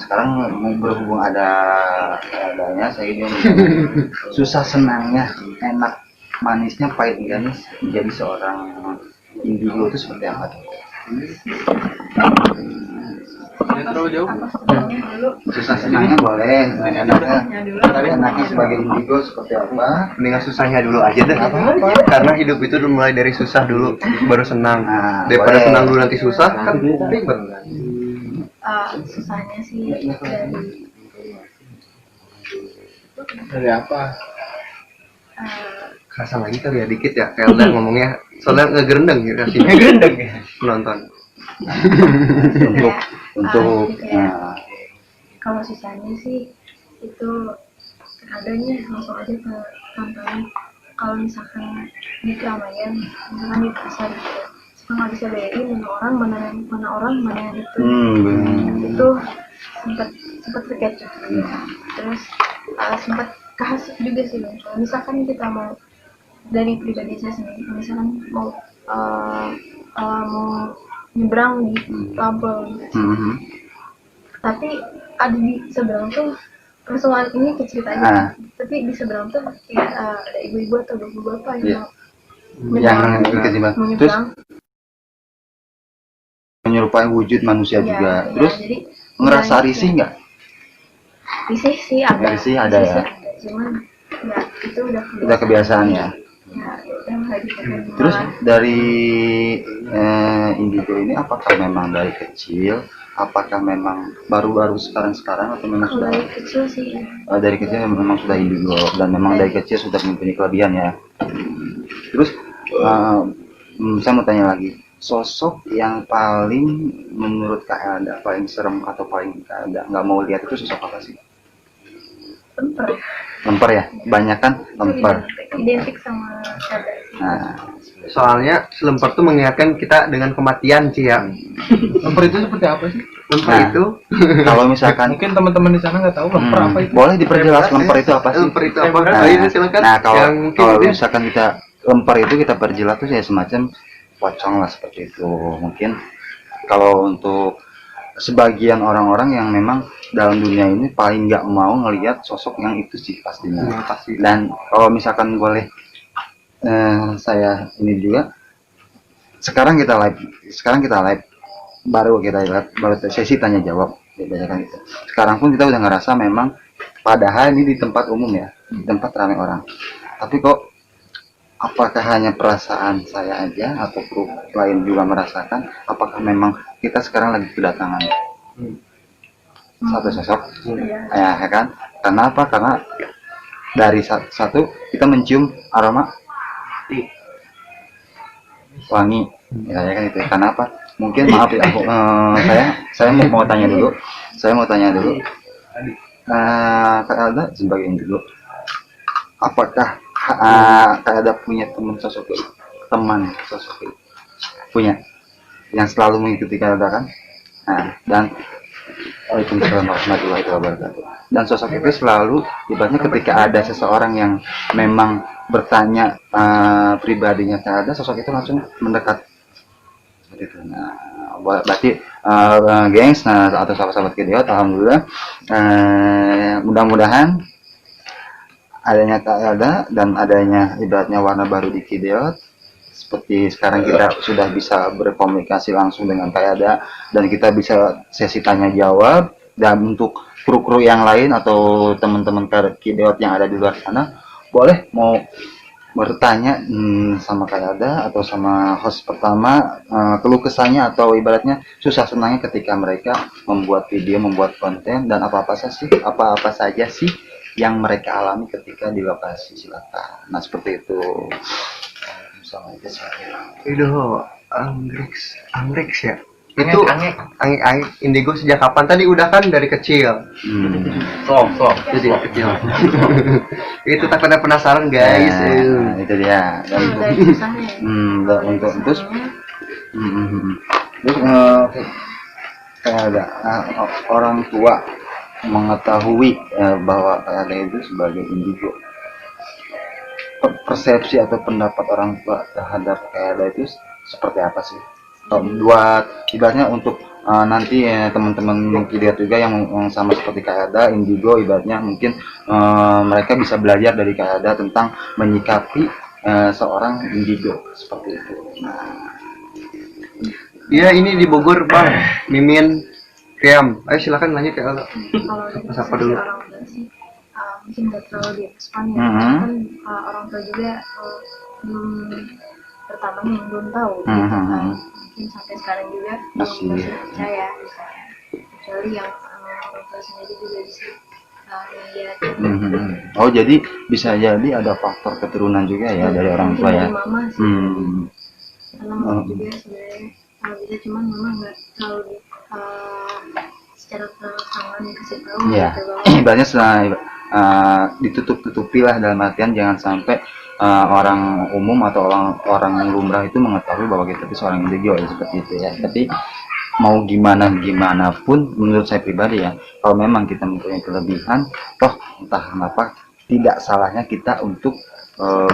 sekarang berhubung adanya saya ini susah senangnya, enak manisnya, pahit enggaknya menjadi seorang indigo itu seperti apa tuh? Terlalu jauh. Susah senangnya boleh, enaknya sebagai indigo seperti apa? Mendingan susahnya dulu aja deh. Karena hidup itu mulai dari susah dulu, baru senang. Nah, Daripada boleh. senang dulu nanti susah kan ribet. Susahnya sih Dari apa? Kerasa lagi kali ya dikit ya, kayak udah ngomongnya soalnya ngegerendeng gitu sih. Gerendeng ya. Penonton. untuk kalau susahnya sih itu adanya langsung aja ke tonton. Kalau misalkan di keramaian, misalkan di pasar gitu, suka nggak bisa bedain mana orang mana yang itu sempat terkecoh terus sempat kehasut juga sih. Kalau misalkan kita mau dari pribadi saya sendiri, misalkan mau nyebrang di Lampung gitu. Tapi ada di seberang tuh langsung ini cerita aja. Tapi di seberang tuh kayak ada ibu-ibu atau bapak-bapak yang terus menyerupai wujud manusia juga. Terus jadi, ngerasa risih nggak? Risih sih ada. Risih ada ya. Cuman ya itu udah kebiasaan ya. Terus dari indigo ini apakah memang dari kecil? Apakah memang baru-baru sekarang atau memang sudah dari kecil sih? Dari kecil memang sudah indigo dan memang dari kecil sudah mempunyai kelebihan ya. Terus saya mau tanya lagi, sosok yang paling menurut Kak Elda paling serem atau paling Kak Elda nggak mau lihat itu sosok apa sih? Lemper ya, banyak kan lemper. Identik sama Elda. Nah, Soalnya lemper tuh mengingatkan kita dengan kematian sih ya. Lemper itu seperti apa sih? Lemper itu kalau misalkan Mungkin teman-teman di sana nggak tahu lemper apa itu. boleh diperjelas lemper itu apa sih? Lemper itu apa? Nah, Ayo silakan. nah kalau Yang misalkan kita lemper itu kita perjelas tuh ya semacam pocong lah seperti itu. Mungkin kalau untuk sebagian orang-orang yang memang dalam dunia ini paling nggak mau ngelihat sosok yang itu sih pastinya. pasti. Dan kalau misalkan boleh saya ini juga sekarang kita live baru sesi tanya jawab dibacakan gitu. Sekarang pun kita udah ngerasa memang padahal ini di tempat umum ya, di tempat ramai orang, tapi kok apakah hanya perasaan saya aja atau kru lain juga merasakan apakah memang kita sekarang lagi kedatangan satu sosok ya kan? Karena apa? Karena dari satu kita mencium aroma wangi ya kan itu. Karena apa? Mungkin maaf ya saya mau tanya dulu Kak Elda sebagai indigo, apakah Kak Elda punya teman sosok itu punya yang selalu mengikuti Kak Elda kan? Nah, dan Waalaikumsalam warahmatullahi wabarakatuh. Dan sosok itu selalu ibaratnya ketika ada seseorang yang memang bertanya pribadinya Kak Elda, sosok itu langsung mendekat seperti itu. Nah, berarti gengs atau sahabat-sahabat Kideot, alhamdulillah mudah-mudahan adanya Kak Elda dan adanya ibaratnya warna baru di Kideot, seperti sekarang kita sudah bisa berkomunikasi langsung dengan Kak Elda dan kita bisa sesi tanya jawab. Dan untuk kru-kru yang lain atau teman-teman Kideot yang ada di luar sana, boleh mau bertanya sama Kak Elda atau sama host pertama, keluh kesahnya atau ibaratnya susah senangnya ketika mereka membuat video, membuat konten, dan apa-apa saja sih yang mereka alami ketika di lokasi. Silakan. Nah seperti itu. Sama aja saya. Itu anggrek ya. Itu angek indigo sejak kapan? Tadi udah kan dari kecil. Sok. Jadi kecil. Itu takutnya penasaran guys. Nah, itu dia. Untuk terus kayak ada orang tua mengetahui bahwa ada itu sebagai indigo. Persepsi atau pendapat orang tua terhadap kayak ada itu seperti apa sih? Buat ibaratnya untuk nanti teman-teman lihat juga yang sama seperti Kak Ada, Indigo ibaratnya mungkin mereka bisa belajar dari Kak Ada tentang menyikapi seorang Indigo seperti itu. Iya, ini di Bogor, Bang. Mimin Kriam. Ayo silakan lanjut ya. Kalau dari Siapa sisi dulu? orang tua sih mungkin nggak terlalu direspon ya, Mhm. kan orang tua juga belum pertamanya yang belum tahu gitu Mhm. kan, mungkin sampai sekarang juga Masih. belum percaya misalnya, kecuali yang orang tua sendiri juga bisa lihat. Mhm. Oh jadi bisa jadi ada faktor keturunan juga ya dari orang tua Mungkin ya. dari mama sih, karena mama Hmm. juga sebenarnya bisa, cuman mama nggak terlalu secara terang-terangan dikasih tahu Iya. gitu bahwa Ibaratnya ditutup-tutupi lah dalam artian jangan sampai orang umum atau orang lumrah itu mengetahui bahwa kita itu seorang individu ya, seperti itu ya. Tapi mau gimana pun menurut saya pribadi ya, kalau memang kita mempunyai kelebihan, toh entah kenapa tidak salahnya kita untuk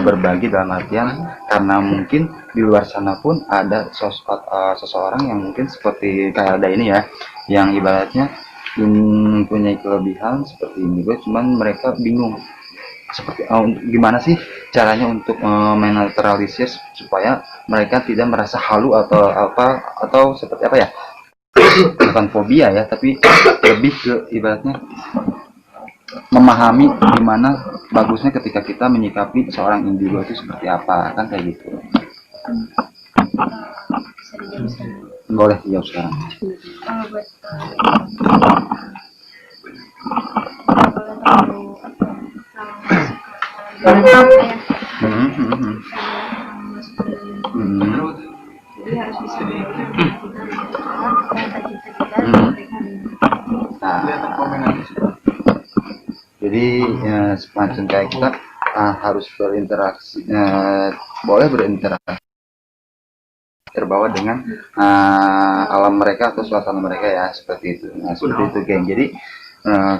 berbagi dalam artian karena mungkin di luar sana pun ada seseorang yang mungkin seperti kayak ada ini ya, yang ibaratnya mempunyai kelebihan seperti ini, cuman mereka bingung seperti gimana sih caranya untuk menetralisir supaya mereka tidak merasa halu atau apa atau seperti apa ya, bukan fobia ya, tapi lebih ke ibaratnya memahami gimana bagusnya ketika kita menyikapi seorang individu itu seperti apa, kan kayak gitu. bisa dijelaskan. Boleh jawab sekarang. Kalau buat boleh terlalu jadi harus bisa Kelihatan komen nanti. Jadi semacam kayak kita harus berinteraksi, boleh berinteraksi terbawa dengan alam mereka atau suasana mereka ya, seperti itu. Nah seperti itu geng. Jadi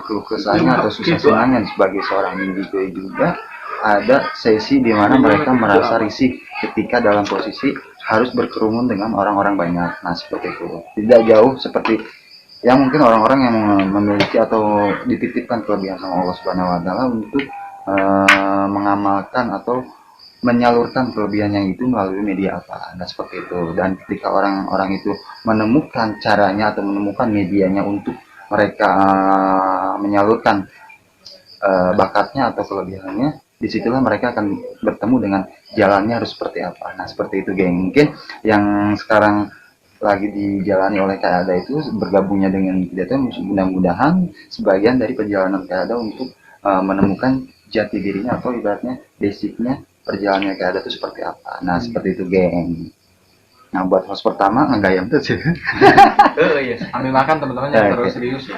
keluh kesahnya atau susah senangnya sebagai seorang individu juga ada sesi di mana mereka merasa risih ketika dalam posisi harus berkerumun dengan orang-orang banyak. Nah seperti itu. Tidak jauh seperti yang mungkin orang-orang yang memiliki atau dititipkan kelebihan sama Allah Subhanahu Wa Taala untuk mengamalkan atau menyalurkan kelebihannya itu melalui media apa. Nah seperti itu. Dan ketika orang-orang itu menemukan caranya atau menemukan medianya untuk mereka menyalurkan bakatnya atau kelebihannya, disitulah mereka akan bertemu dengan jalannya harus seperti apa. Nah seperti itu geng. Mungkin yang sekarang lagi dijalani oleh Kak Ada itu bergabungnya dengan kita, mudah-mudahan sebagian dari perjalanan Kak Ada untuk menemukan jati dirinya atau ibaratnya basicnya perjalanannya Kak Ada itu seperti apa. Nah seperti itu geng. Nah buat host pertama ngegayam tuh sih. Iya. Ambil makan teman-teman yang terus serius ya.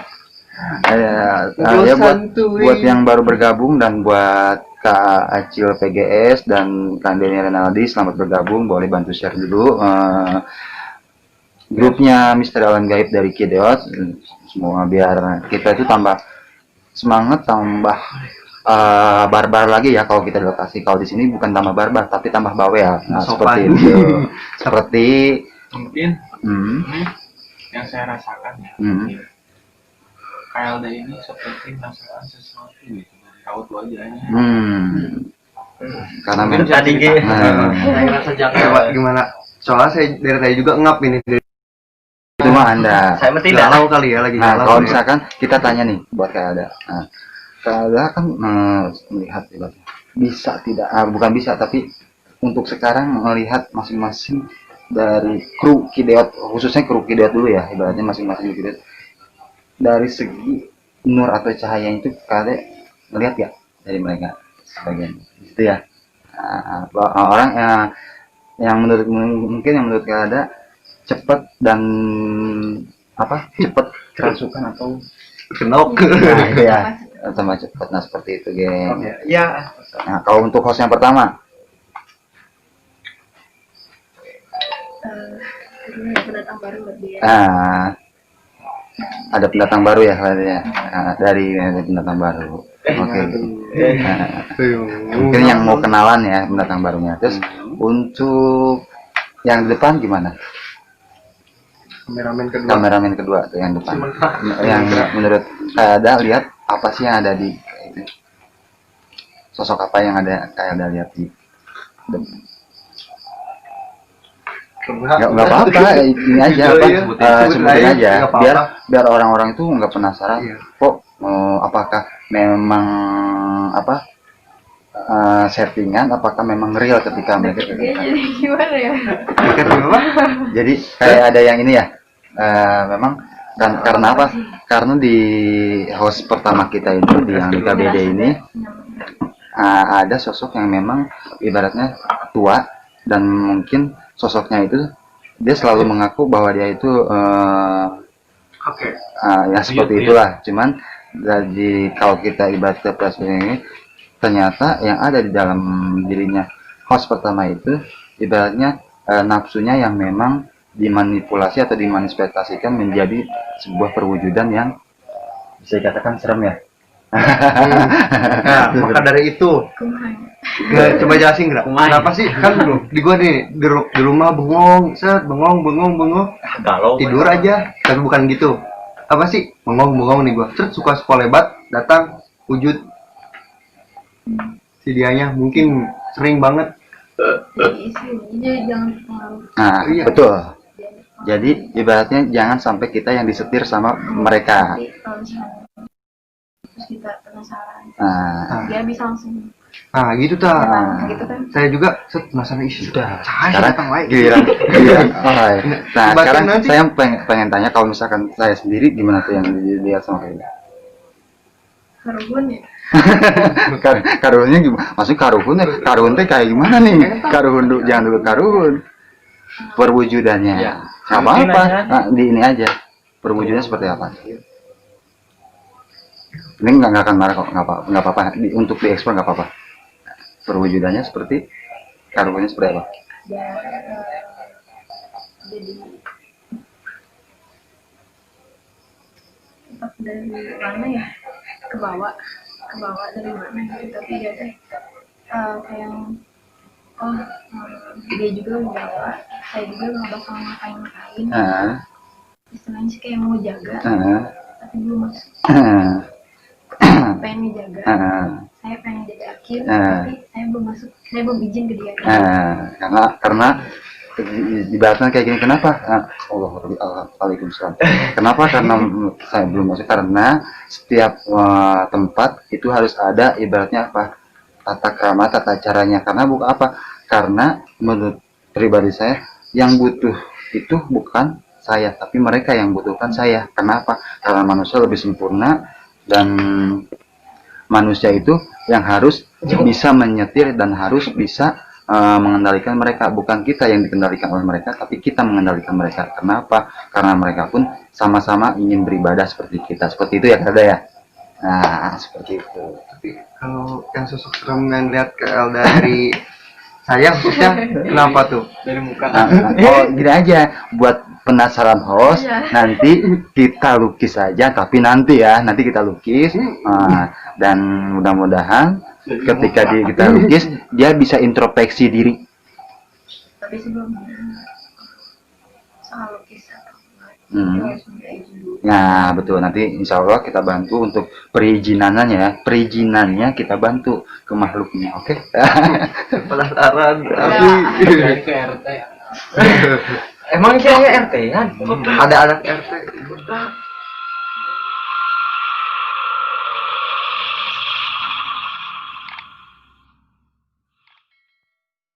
Ya buat yang baru bergabung dan buat Kak Acil PGS dan Kak Denny Renaldi, selamat bergabung. Boleh bantu share dulu grupnya Misteri Alam Gaib dari Kideot, semua biar kita itu tambah semangat, tambah barbar lagi ya kalau kita di lokasi. Kalau di sini bukan tambah barbar tapi tambah bawel. Nah seperti itu. Seperti Mungkin ini yang saya rasakan ya. KLD ini seperti merasakan sesuatu gitu dari raut wajahnya. Karena Mungkin tadi Saya ngerasa jangka gimana? Soalnya saya dari tadi juga ngap ini. itu mah Anda. Saya mesti galau kali ya, lagi Nah, galau. kalau misalkan kita tanya nih buat Kak Ada. Nah, Kak Ada kan melihat ibaratnya bisa tidak, bukan bisa tapi untuk sekarang melihat masing-masing dari kru Kideot, khususnya kru Kideot dulu ya, ibaratnya masing-masing Kideot. Dari segi nur atau cahaya itu Kak Ada melihat ya dari mereka sebagian gitu ya. Orang yang menurut mungkin yang menurut Kak Ada cepat dan cepat kerasukan atau kenok. nah itu ya sama cepat. Nah seperti itu geng. Ya. Nah kalau untuk host yang pertama pendatang baru buat dia. ada pendatang baru ya kalian ya. Dari pendatang baru. Oke. Mungkin yang mau kenalan ya pendatang barunya. Terus untuk yang di depan gimana? kameramen kedua tuh yang depan. Sementara. Yang menurut kayak ada lihat apa sih yang ada di itu, sosok apa yang ada kayak ada lihat di nggak apa-apa ini aja apa sebutin aja biar orang-orang itu nggak penasaran kok apakah memang apa settingan apakah memang real ketika mereka Dia jadi gimana ya? jadi kayak ada yang ini ya memang kan karena apa karena di host pertama kita itu di yang di KBD ini ada sosok yang memang ibaratnya tua dan mungkin sosoknya itu dia selalu mengaku bahwa dia itu ya seperti itulah cuman jadi kalau kita ibaratnya ini ternyata yang ada di dalam dirinya host pertama itu ibaratnya nafsunya yang memang dimanipulasi atau dimanifestasikan menjadi sebuah perwujudan yang bisa dikatakan serem ya. Nah, maka dari itu coba jelasin nggak kenapa sih kan di gua nih di rumah bengong Galau. tidur aja tapi bukan gitu apa sih bengong nih gua suka sekolah lebat datang wujud si dianya mungkin sering banget Jadi jangan terpengaruh. Nah, Iya. betul. Jadi ibaratnya jangan sampai kita yang disetir sama mereka. Nanti kalau misalnya terus kita penasaran, Nah, dia bisa langsung nah gitu ta gitu kan. saya juga penasaran isu sudah. saya Sekarang datang lagi giliran. Alright. Nah, Bahkan sekarang nanti- saya pengen tanya kalau misalkan saya sendiri gimana tuh yang dilihat sama kalian? Karun ya. Karunnya gimana? Maksudnya karun teh kayak gimana nih? Karun dulu, jangan dulu karun. Perwujudannya. Ya. Nggak apa-apa. Nah, di ini aja. Perwujudannya seperti apa? Ini nggak akan marah kok, nggak apa-apa. Untuk diekspor nggak apa-apa. Perwujudannya seperti karunnya seperti apa? Dia jadi entah dari mana ya ke bawah dari mana gitu tapi dia teh kayak yang dia juga menjaga saya juga nggak bakal ngapain istilahnya sih kayak mau jaga tapi belum masuk pengen dijaga saya pengen dijakin tapi saya belum masuk saya belum izin ke dia karena ibaratnya kayak gini kenapa? Waalaikumsalam. Kenapa? Karena saya belum masuk karena setiap tempat itu harus ada ibaratnya apa? Tata krama, tata caranya. Karena bukan apa? Karena menurut pribadi saya yang butuh itu bukan saya, tapi mereka yang butuhkan saya. Kenapa? Karena manusia lebih sempurna dan manusia itu yang harus bisa menyetir dan harus bisa mengendalikan mereka, bukan kita yang dikendalikan oleh mereka, tapi kita mengendalikan mereka. Kenapa? Karena mereka pun sama-sama ingin beribadah seperti kita. Seperti itu ya, Kada ya. Nah, seperti itu. tapi kalau yang sosok serem yang lihat ke Elda dari saya khususnya kenapa tuh Dari muka. Oh, gini aja, buat penasaran host, nanti kita lukis aja, tapi nanti kita lukis, dan mudah-mudahan ketika kita lukis, dia bisa introspeksi diri. tapi sebelumnya soal lukisan Hmm. harus minta izin dulu. Nah, betul. Nanti insya Allah kita bantu untuk perizinannya kita bantu ke makhluknya, oke? penasaran Dari ke RT. Emang itu hanya RT kan? ada anak RT